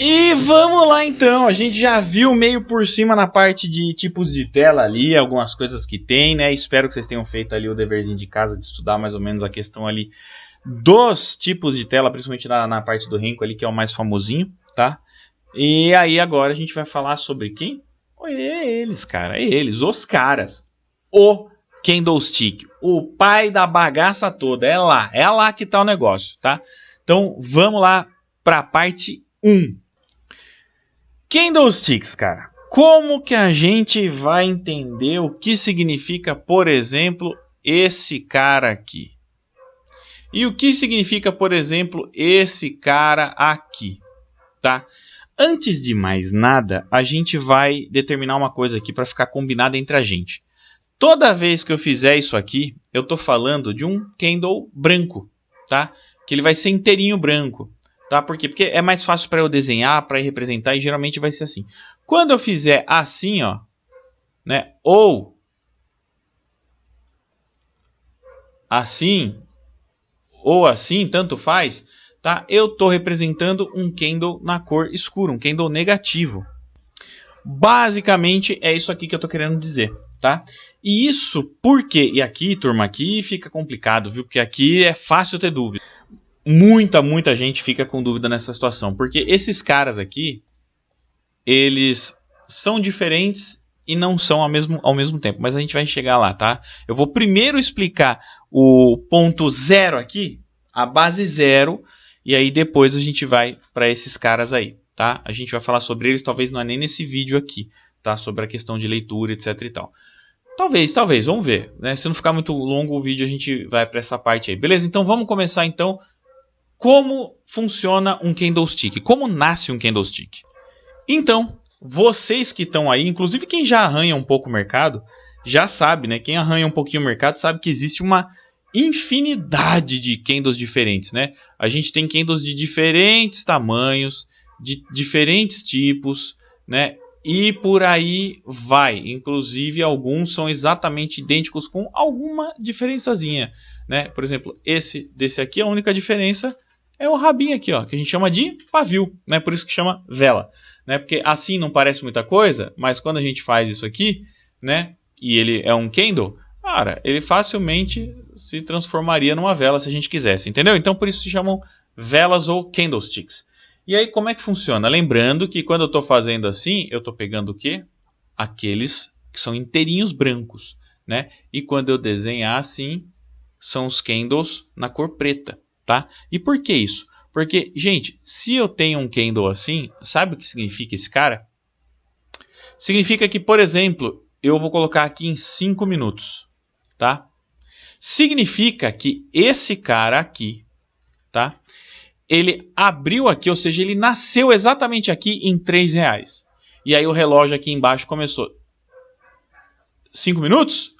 E vamos lá então, a gente já viu meio por cima na parte de tipos de tela ali, algumas coisas que tem, né? Espero que vocês tenham feito ali o deverzinho de casa de estudar mais ou menos a questão ali dos tipos de tela, principalmente na parte do Renko ali, que é o mais famosinho, tá? E aí agora a gente vai falar sobre quem? É eles, cara, é eles, os caras. O Candlestick, o pai da bagaça toda, é lá que tá o negócio, tá? Então vamos lá para a parte 1. Candlesticks, cara. Como que a gente vai entender o que significa, por exemplo, esse cara aqui? E o que significa, por exemplo, esse cara aqui, tá? Antes de mais nada, a gente vai determinar uma coisa aqui para ficar combinada entre a gente. Toda vez que eu fizer isso aqui, eu estou falando de um candle branco, tá? Que ele vai ser inteirinho branco. Tá? Por quê? Porque é mais fácil para eu desenhar, para representar, e geralmente vai ser assim. Quando eu fizer assim, ó, né, ou assim, tanto faz, tá? Eu estou representando um candle na cor escura, um candle negativo. Basicamente é isso aqui que eu estou querendo dizer, tá? E isso por quê? E aqui, turma, aqui fica complicado, viu? Porque aqui é fácil ter dúvida. Muita gente fica com dúvida nessa situação, porque esses caras aqui, eles são diferentes e não são ao mesmo tempo, mas a gente vai chegar lá, tá? Eu vou primeiro explicar o ponto zero aqui, a base zero, e aí depois a gente vai para esses caras aí, tá? A gente vai falar sobre eles, talvez não é nem nesse vídeo aqui, tá? Sobre a questão de leitura, etc e tal. Talvez, vamos ver, né? Se não ficar muito longo o vídeo, a gente vai para essa parte aí. Beleza? Então vamos começar então. Como funciona um candlestick? Como nasce um candlestick? Então, vocês que estão aí, inclusive quem já arranha um pouco o mercado, já sabe, né? Quem arranha um pouquinho o mercado sabe que existe uma infinidade de candles diferentes, né? A gente tem candles de diferentes tamanhos, de diferentes tipos, né? E por aí vai. Inclusive, alguns são exatamente idênticos com alguma diferençazinha, né? Por exemplo, desse aqui, a única diferença é o rabinho aqui, ó, que a gente chama de pavio, né? Por isso que chama vela, né? Porque assim não parece muita coisa, mas quando a gente faz isso aqui, né? E ele é um candle, cara, ele facilmente se transformaria numa vela se a gente quisesse, entendeu? Então por isso se chamam velas ou candlesticks. E aí como é que funciona? Lembrando que quando eu estou fazendo assim, eu estou pegando o quê? Aqueles que são inteirinhos brancos, né? E quando eu desenhar assim, são os candles na cor preta. Tá? E por que isso? Porque, gente, se eu tenho um candle assim, sabe o que significa esse cara? Significa que, por exemplo, eu vou colocar aqui em 5 minutos. Tá? Significa que esse cara aqui, tá? Ele abriu aqui, ou seja, ele nasceu exatamente aqui em R$3. E aí o relógio aqui embaixo começou. 5 minutos?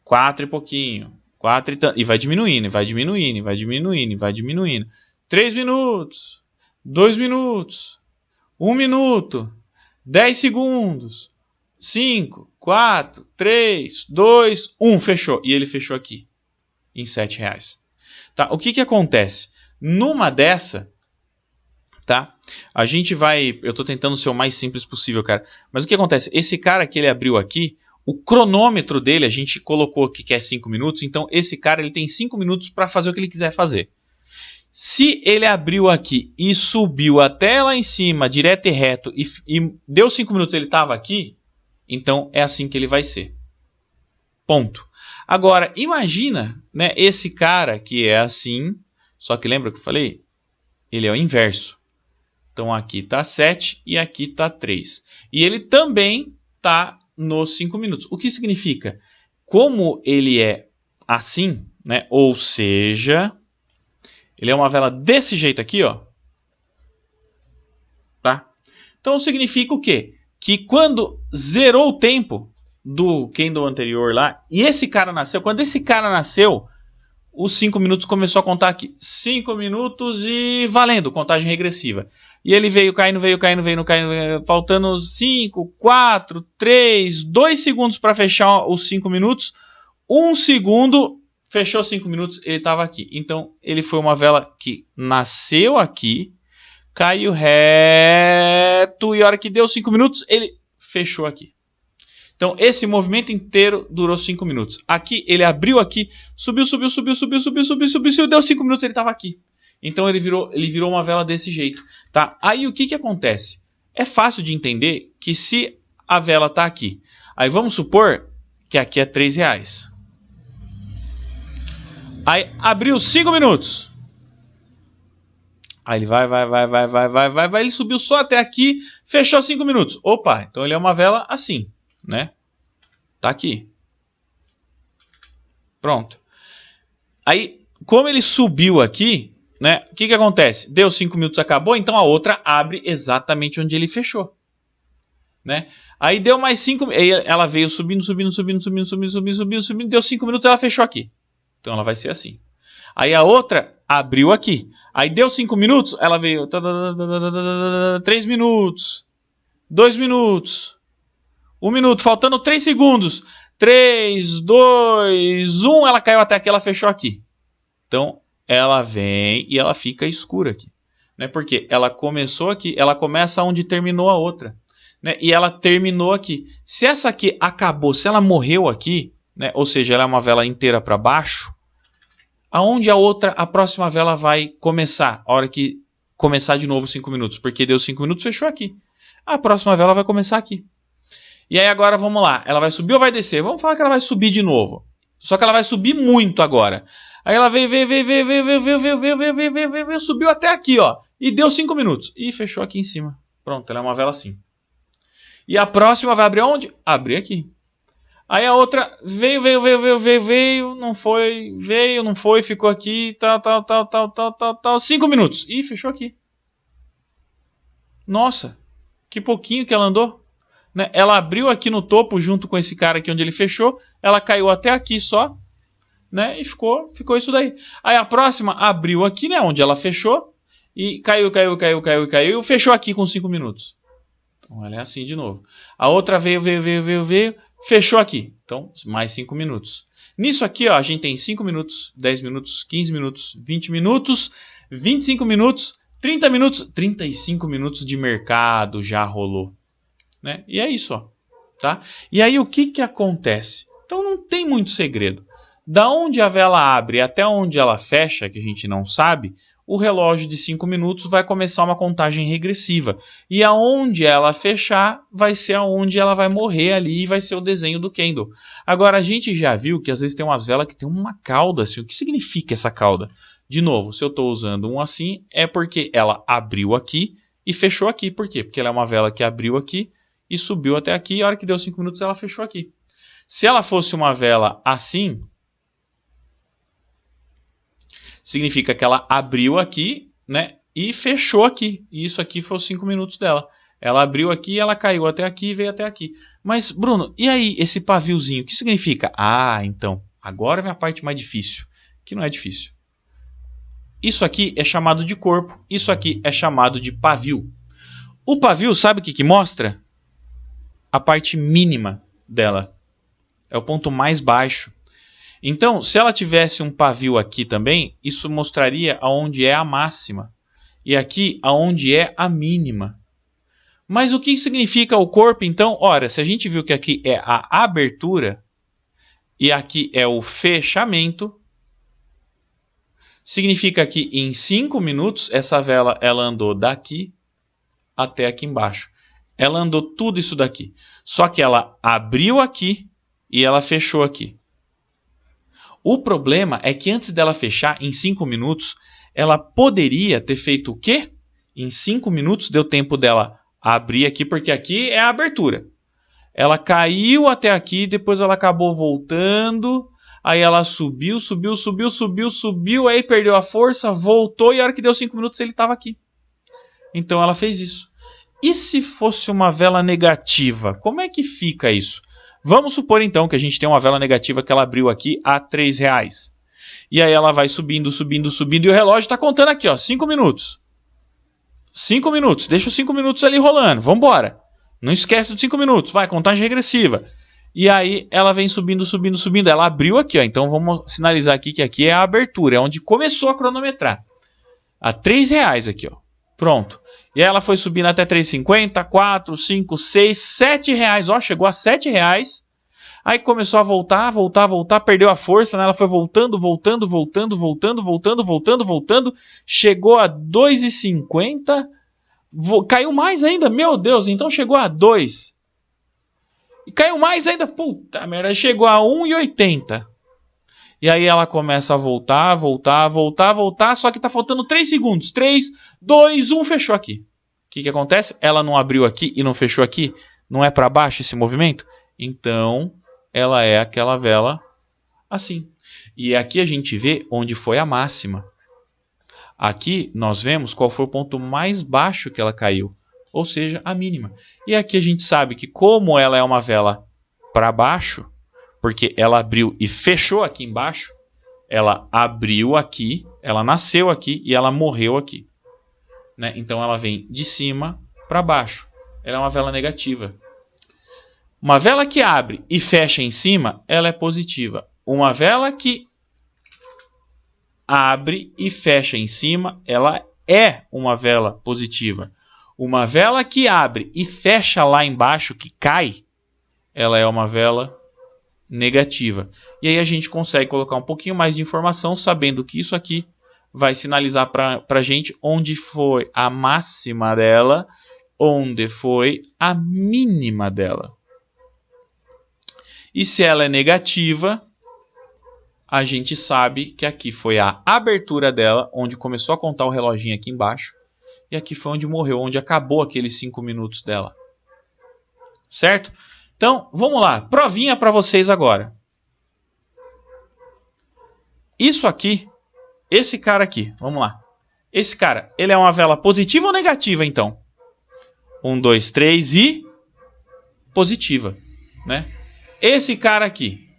4 e pouquinho. 4 e vai diminuindo, vai diminuindo, vai diminuindo, vai diminuindo. 3 minutos, 2 minutos, 1 minuto, 10 segundos, 5, 4, 3, 2, 1, fechou. E ele fechou aqui, em R$7. Tá? O que acontece? Numa dessa, tá? A gente vai... Eu estou tentando ser o mais simples possível, cara. Mas o que acontece? Esse cara que ele abriu aqui, o cronômetro dele, a gente colocou aqui que é 5 minutos, então esse cara ele tem 5 minutos para fazer o que ele quiser fazer. Se ele abriu aqui e subiu até lá em cima, direto e reto, e deu 5 minutos ele estava aqui, então é assim que ele vai ser. Ponto. Agora, imagina, né, esse cara que é assim, só que lembra que eu falei? Ele é o inverso. Então aqui está 7 e aqui está 3. E ele também está nos 5 minutos. O que significa? Como ele é assim, né? Ou seja, ele é uma vela desse jeito aqui, ó. Tá? Então significa o quê? Que quando zerou o tempo do candle anterior lá, e esse cara nasceu, quando esse cara nasceu, os 5 minutos começou a contar aqui. 5 minutos e valendo, contagem regressiva. E ele veio caindo, faltando 5, 4, 3, 2 segundos para fechar os 5 minutos. 1 segundo, fechou 5 minutos, ele estava aqui. Então, ele foi uma vela que nasceu aqui, caiu reto, e a hora que deu 5 minutos, ele fechou aqui. Então, esse movimento inteiro durou 5 minutos. Aqui, ele abriu aqui, subiu, deu 5 minutos, ele estava aqui. Então, ele virou uma vela desse jeito. Tá? Aí, o que acontece? É fácil de entender que se a vela está aqui, aí vamos supor que aqui é R$3. Aí, abriu 5 minutos. Aí ele vai, ele subiu só até aqui, fechou 5 minutos. Opa, então ele é uma vela assim, né? Tá aqui. Pronto. Aí, como ele subiu aqui, né? O que acontece? Deu 5 minutos, acabou, então a outra abre exatamente onde ele fechou. Né? Aí deu mais 5, ela veio subindo, deu 5 minutos, ela fechou aqui. Então ela vai ser assim. Aí a outra abriu aqui. Aí deu 5 minutos, ela veio 3 minutos, 2 minutos, 1 minuto, faltando 3 segundos. 3, 2, 1, ela caiu até aqui, ela fechou aqui. Então ela vem e ela fica escura aqui. Né? Porque ela começou aqui, ela começa onde terminou a outra. Né? E ela terminou aqui. Se essa aqui acabou, se ela morreu aqui, né? Ou seja, ela é uma vela inteira para baixo, aonde a próxima vela vai começar? A hora que começar de novo 5 minutos. Porque deu 5 minutos, fechou aqui. A próxima vela vai começar aqui. E aí agora vamos lá. Ela vai subir ou vai descer? Vamos falar que ela vai subir de novo. Só que ela vai subir muito agora. Aí ela veio, subiu até aqui, ó. E deu 5 minutos. E fechou aqui em cima. Pronto, ela é uma vela assim. E a próxima vai abrir onde? Abrir aqui. Aí a outra veio, não foi, ficou aqui, tal, 5 minutos. Ih, fechou aqui. Nossa, que pouquinho que ela andou. Né? Ela abriu aqui no topo junto com esse cara aqui onde ele fechou. Ela caiu até aqui só. Né? E ficou isso daí. Aí a próxima abriu aqui, né? Onde ela fechou. E caiu. Fechou aqui com 5 minutos. Então ela é assim de novo. A outra veio, fechou aqui. Então, mais 5 minutos. Nisso aqui, ó, a gente tem 5 minutos, 10 minutos, 15 minutos, 20 minutos, 25 minutos, 30 minutos, 35 minutos de mercado já rolou. Né? E é isso, ó. Tá? E aí o que acontece? Então não tem muito segredo. Da onde a vela abre até onde ela fecha, que a gente não sabe, o relógio de 5 minutos vai começar uma contagem regressiva. E aonde ela fechar, vai ser aonde ela vai morrer ali e vai ser o desenho do candle. Agora, a gente já viu que às vezes tem umas velas que tem uma cauda assim. O que significa essa cauda? De novo, se eu estou usando um assim, é porque ela abriu aqui e fechou aqui. Por quê? Porque ela é uma vela que abriu aqui e subiu até aqui. E a hora que deu 5 minutos, ela fechou aqui. Se ela fosse uma vela assim, significa que ela abriu aqui, né, e fechou aqui. E isso aqui foi os 5 minutos dela. Ela abriu aqui, ela caiu até aqui e veio até aqui. Mas, Bruno, e aí esse paviozinho? O que significa? Ah, então, agora vem a parte mais difícil, que não é difícil. Isso aqui é chamado de corpo, isso aqui é chamado de pavio. O pavio, sabe o que mostra? A parte mínima dela. É o ponto mais baixo. Então, se ela tivesse um pavio aqui também, isso mostraria aonde é a máxima. E aqui, aonde é a mínima. Mas o que significa o corpo, então? Ora, se a gente viu que aqui é a abertura e aqui é o fechamento, significa que em 5 minutos, essa vela ela andou daqui até aqui embaixo. Ela andou tudo isso daqui. Só que ela abriu aqui e ela fechou aqui. O problema é que antes dela fechar, em 5 minutos, ela poderia ter feito o quê? Em 5 minutos deu tempo dela abrir aqui, porque aqui é a abertura. Ela caiu até aqui, depois ela acabou voltando, aí ela subiu, aí perdeu a força, voltou e a hora que deu 5 minutos ele estava aqui. Então ela fez isso. E se fosse uma vela negativa, como é que fica isso? Vamos supor então que a gente tem uma vela negativa que ela abriu aqui a R$3. E aí ela vai subindo e o relógio está contando aqui, ó, 5 minutos. 5 minutos, deixa os 5 minutos ali rolando, vamos embora. Não esquece dos 5 minutos, vai, contagem regressiva. E aí ela vem subindo, ela abriu aqui, ó, então vamos sinalizar aqui que aqui é a abertura, é onde começou a cronometrar. A R$3 aqui, ó. Pronto. E aí ela foi subindo até 3,50, 4, 5, 6, 7 reais. Ó, chegou a 7 reais. Aí começou a voltar, perdeu a força, né? Ela foi voltando. Chegou a 2,50. Caiu mais ainda, meu Deus, então chegou a 2. E caiu mais ainda, puta merda, chegou a 1,80. E aí ela começa a voltar, só que tá faltando 3 segundos. 3, 2, 1, fechou aqui. O que acontece? Ela não abriu aqui e não fechou aqui? Não é para baixo esse movimento? Então, ela é aquela vela assim. E aqui a gente vê onde foi a máxima. Aqui nós vemos qual foi o ponto mais baixo que ela caiu, ou seja, a mínima. E aqui a gente sabe que como ela é uma vela para baixo, porque ela abriu e fechou aqui embaixo, ela abriu aqui, ela nasceu aqui e ela morreu aqui. Né? Então ela vem de cima para baixo. Ela é uma vela negativa. Uma vela que abre e fecha em cima, ela é positiva. Uma vela que abre e fecha em cima, ela é uma vela positiva. Uma vela que abre e fecha lá embaixo, que cai, ela é uma vela negativa. E aí a gente consegue colocar um pouquinho mais de informação, sabendo que isso aqui vai sinalizar para a gente onde foi a máxima dela, onde foi a mínima dela. E se ela é negativa, a gente sabe que aqui foi a abertura dela, onde começou a contar o reloginho aqui embaixo. E aqui foi onde morreu, onde acabou aqueles 5 minutos dela. Certo? Então, vamos lá. Provinha para vocês agora. Isso aqui, esse cara aqui, vamos lá. Esse cara, ele é uma vela positiva ou negativa, então? 1, 2, 3 e... positiva, né? Esse cara aqui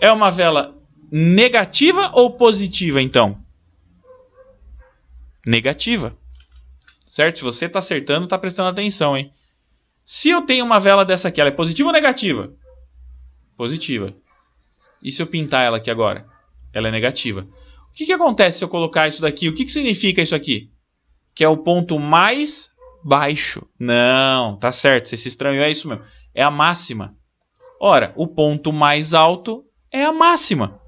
é uma vela negativa ou positiva, então? Negativa. Certo? Se você está acertando, está prestando atenção, hein? Se eu tenho uma vela dessa aqui, ela é positiva ou negativa? Positiva. E se eu pintar ela aqui agora? Ela é negativa. O que acontece se eu colocar isso daqui? O que significa isso aqui? Que é o ponto mais baixo. Não, tá certo. Você se estranhou, é isso mesmo. É a máxima. Ora, o ponto mais alto é a máxima,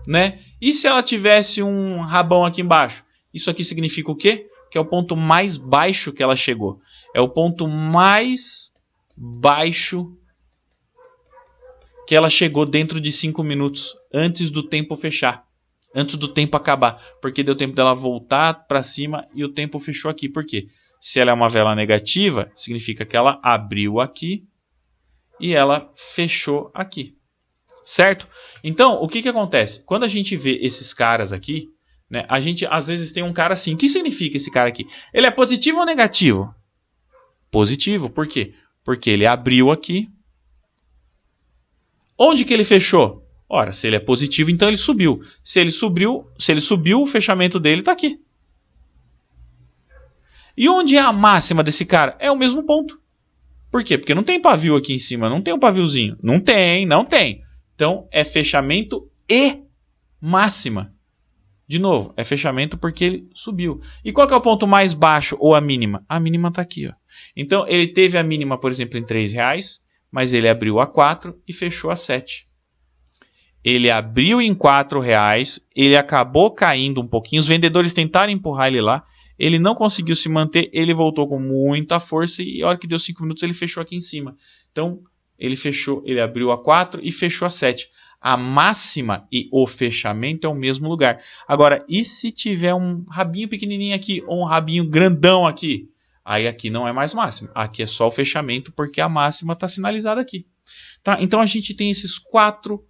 né? E se ela tivesse um rabão aqui embaixo? Isso aqui significa o quê? Que é o ponto mais baixo que ela chegou. É o ponto mais baixo que ela chegou dentro de 5 minutos, antes do tempo fechar. Antes do tempo acabar. Porque deu tempo dela voltar para cima e o tempo fechou aqui. Por quê? Se ela é uma vela negativa, significa que ela abriu aqui e ela fechou aqui. Certo? Então, o que acontece? Quando a gente vê esses caras aqui, né, a gente às vezes tem um cara assim. O que significa esse cara aqui? Ele é positivo ou negativo? Positivo. Por quê? Porque ele abriu aqui. Onde que ele fechou? Ora, se ele é positivo, então ele subiu. Se ele subiu, o fechamento dele está aqui. E onde é a máxima desse cara? É o mesmo ponto. Por quê? Porque não tem pavio aqui em cima, não tem um paviozinho. Não tem. Então, é fechamento e máxima. De novo, é fechamento porque ele subiu. E qual que é o ponto mais baixo ou a mínima? A mínima está aqui. Ó. Então, ele teve a mínima, por exemplo, em R$3, mas ele abriu a 4 e fechou a 7. Ele abriu em R$4, ele acabou caindo um pouquinho. Os vendedores tentaram empurrar ele lá. Ele não conseguiu se manter, ele voltou com muita força e a hora que deu 5 minutos ele fechou aqui em cima. Então, ele abriu a 4 e fechou a 7. A máxima e o fechamento é o mesmo lugar. Agora, e se tiver um rabinho pequenininho aqui ou um rabinho grandão aqui? Aí aqui não é mais máxima. Aqui é só o fechamento porque a máxima está sinalizada aqui. Tá? Então, a gente tem esses 4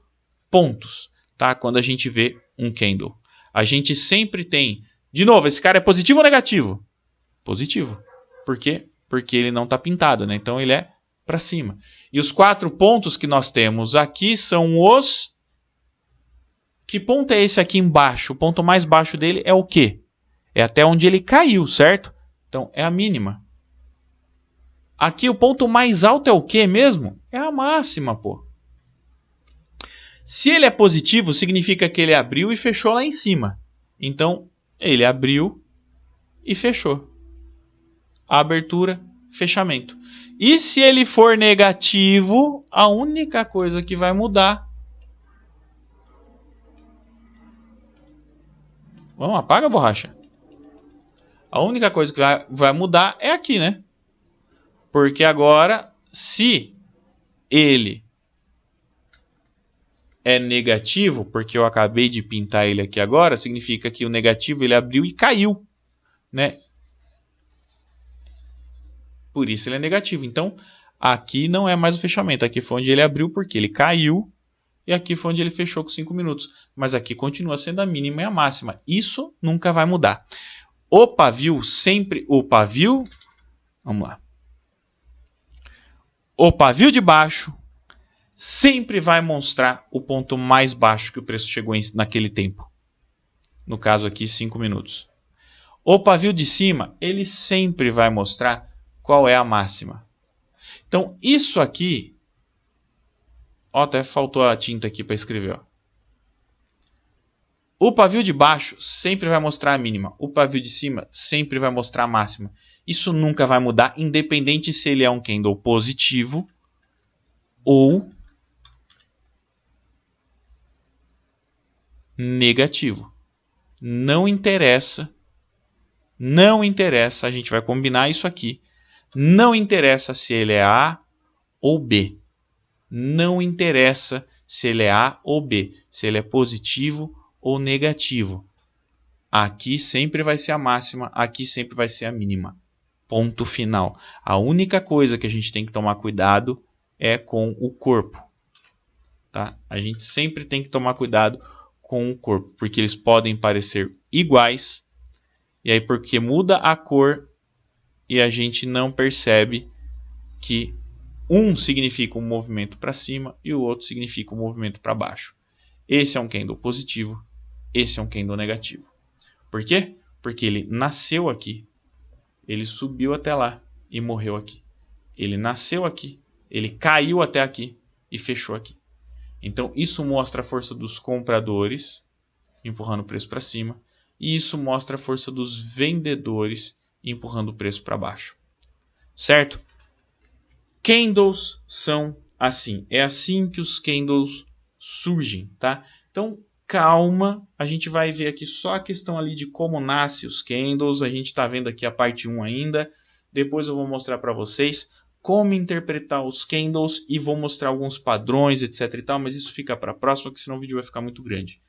pontos, tá? Quando a gente vê um candle. A gente sempre tem... De novo, esse cara é positivo ou negativo? Positivo. Por quê? Porque ele não está pintado, né? Então ele é para cima. E os 4 pontos que nós temos aqui são os... Que ponto é esse aqui embaixo? O ponto mais baixo dele é o quê? É até onde ele caiu, certo? Então é a mínima. Aqui o ponto mais alto é o quê mesmo? É a máxima, pô. Se ele é positivo, significa que ele abriu e fechou lá em cima. Então, ele abriu e fechou. Abertura, fechamento. E se ele for negativo, a única coisa que vai mudar... Vamos, apaga a borracha. A única coisa que vai mudar é aqui, né? Porque agora, se ele é negativo, porque eu acabei de pintar ele aqui agora, significa que o negativo ele abriu e caiu, né? Por isso ele é negativo. Então, aqui não é mais o fechamento. Aqui foi onde ele abriu porque ele caiu. E aqui foi onde ele fechou com 5 minutos. Mas aqui continua sendo a mínima e a máxima. Isso nunca vai mudar. O pavio sempre... Vamos lá. O pavio de baixo sempre vai mostrar o ponto mais baixo que o preço chegou naquele tempo. No caso aqui, 5 minutos. O pavio de cima, ele sempre vai mostrar qual é a máxima. Então, isso aqui... Ó, até faltou a tinta aqui para escrever. Ó. O pavio de baixo sempre vai mostrar a mínima. O pavio de cima sempre vai mostrar a máxima. Isso nunca vai mudar, independente se ele é um candle positivo ou negativo. Não interessa. Não interessa, a gente vai combinar isso aqui. Não interessa se ele é A ou B. Não interessa se ele é A ou B, se ele é positivo ou negativo. Aqui sempre vai ser a máxima, aqui sempre vai ser a mínima. Ponto final. A única coisa que a gente tem que tomar cuidado é com o corpo. Tá? A gente sempre tem que tomar cuidado com o corpo, porque eles podem parecer iguais, e aí porque muda a cor e a gente não percebe que um significa um movimento para cima e o outro significa um movimento para baixo. Esse é um candle positivo, esse é um candle negativo. Por quê? Porque ele nasceu aqui, ele subiu até lá e morreu aqui. Ele nasceu aqui, ele caiu até aqui e fechou aqui. Então isso mostra a força dos compradores empurrando o preço para cima e isso mostra a força dos vendedores empurrando o preço para baixo. Certo? Candles são assim. É assim que os candles surgem, tá? Então, calma. A gente vai ver aqui só a questão ali de como nascem os candles. A gente está vendo aqui a parte 1 ainda. Depois eu vou mostrar para vocês como interpretar os candles e vou mostrar alguns padrões, etc e tal. Mas isso fica para a próxima, porque senão o vídeo vai ficar muito grande.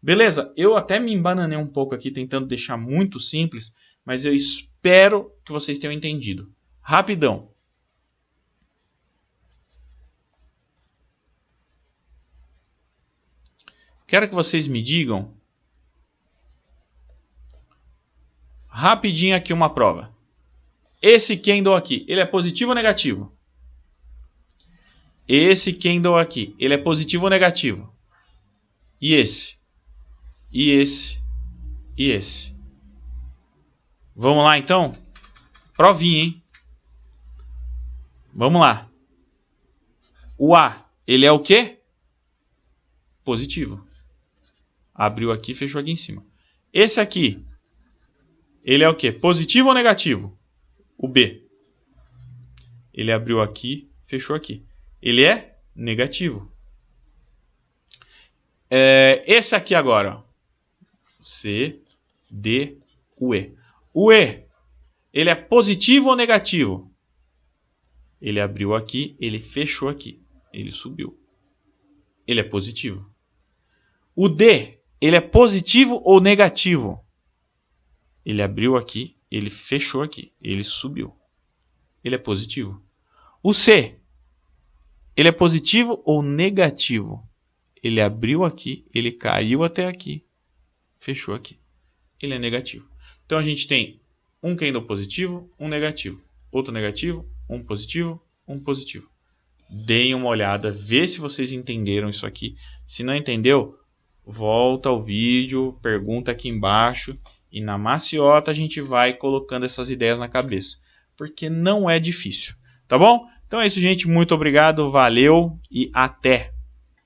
Beleza? Eu até me embananei um pouco aqui, tentando deixar muito simples. Mas eu espero que vocês tenham entendido. Rapidão. Quero que vocês me digam rapidinho aqui uma prova. Esse candle aqui, ele é positivo ou negativo? Esse candle aqui, ele é positivo ou negativo? E esse? E esse? E esse? Vamos lá então? Provinha, hein? Vamos lá. O A, ele é o quê? Positivo. Abriu aqui e fechou aqui em cima. Esse aqui, ele é o quê? Positivo ou negativo? O B. Ele abriu aqui, fechou aqui. Ele é negativo. Esse aqui agora. Ó. C, D, U, E. O E, ele é positivo ou negativo? Ele abriu aqui, ele fechou aqui. Ele subiu. Ele é positivo. O D, ele é positivo ou negativo? Ele abriu aqui, ele fechou aqui, ele subiu. Ele é positivo. O C, ele é positivo ou negativo? Ele abriu aqui, ele caiu até aqui, fechou aqui. Ele é negativo. Então a gente tem um candle positivo, um negativo. Outro negativo, um positivo, um positivo. Deem uma olhada, vê se vocês entenderam isso aqui. Se não entendeu, volta ao vídeo, pergunta aqui embaixo e na maciota a gente vai colocando essas ideias na cabeça, porque não é difícil, tá bom? Então é isso, gente, muito obrigado, valeu e até!